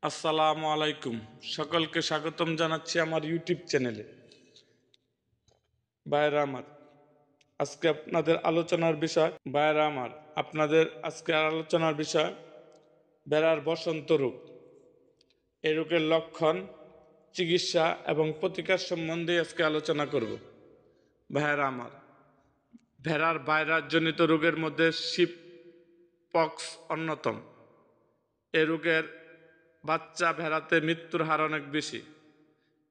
আসসালামু আলাইকুম। সকলকে স্বাগতম জানাচ্ছি আমার ইউটিউব চ্যানেলে। ভাইরা আমার, আজকে আপনাদের আলোচনার বিষয় ভেড়ার বসন্ত রোগ। এই রোগের লক্ষণ, চিকিৎসা এবং প্রতিকার সম্বন্ধে আজকে আলোচনা করব। ভাইরা আমার, ভেড়ার ভাইরাসজনিত রোগের মধ্যে শিপ পক্স অন্যতম। এ রোগের বাচ্চা ভেড়াতে মৃত্যুর হার অনেক বেশি।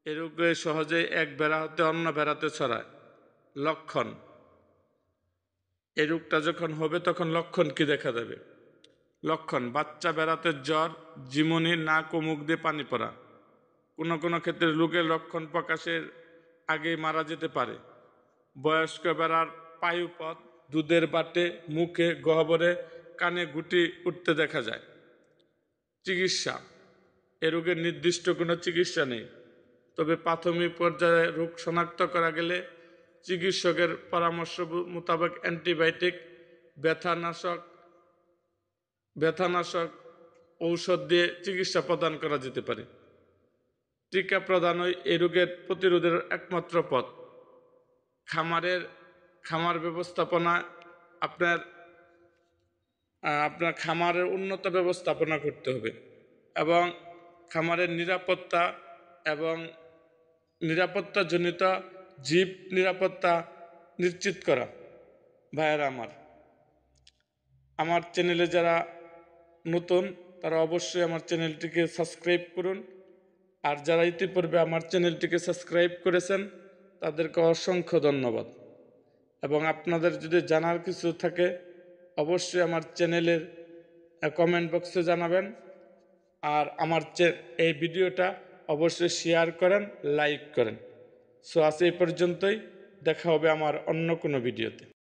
এ রোগে সহজেই এক ভেড়া হতে অন্য ভেড়াতে ছড়ায়। লক্ষণ, এই রোগটা যখন হবে তখন লক্ষণ কি দেখা যাবে? লক্ষণ: বাচ্চা ভেড়াতে জ্বর, ঝিমুনি, নাক ও মুখ দিয়ে পানি পড়া। কোনো কোনো ক্ষেত্রে রোগের লক্ষণ প্রকাশের আগেই মারা যেতে পারে। বয়স্ক ভেড়ার পায়ুপথ, দুধের বাটে, মুখে, গহ্বরে, কানে গুটি উঠতে দেখা যায়। চিকিৎসা: এ রোগের নির্দিষ্ট কোনো চিকিৎসা নেই, তবে প্রাথমিক পর্যায়ে রোগ শনাক্ত করা গেলে চিকিৎসকের পরামর্শ মোতাবেক অ্যান্টিবায়োটিক, ব্যথানাশক ঔষধ দিয়ে চিকিৎসা প্রদান করা যেতে পারে। টিকা প্রদানই এই রোগের প্রতিরোধের একমাত্র পথ। খামার ব্যবস্থাপনা, আপনার খামারের উন্নত ব্যবস্থাপনা করতে হবে এবং খামারের নিরাপত্তাজনিত জীব নিরাপত্তা নিশ্চিত করা। ভাইয়েরা আমার চ্যানেলে যারা নতুন তারা অবশ্যই আমার চ্যানেলটিকে সাবস্ক্রাইব করুন, আর যারা ইতিপূর্বে আমার চ্যানেলটিকে সাবস্ক্রাইব করেছেন তাদেরকে অসংখ্য ধন্যবাদ। এবং আপনাদের যদি জানার কিছু থাকে অবশ্যই আমার চ্যানেলের কমেন্ট বক্সে জানাবেন, আর আমার এই ভিডিওটা অবশ্যই শেয়ার করেন, লাইক করেন। সো আজ এই পর্যন্তই, দেখা হবে আমার অন্য কোনো ভিডিওতে।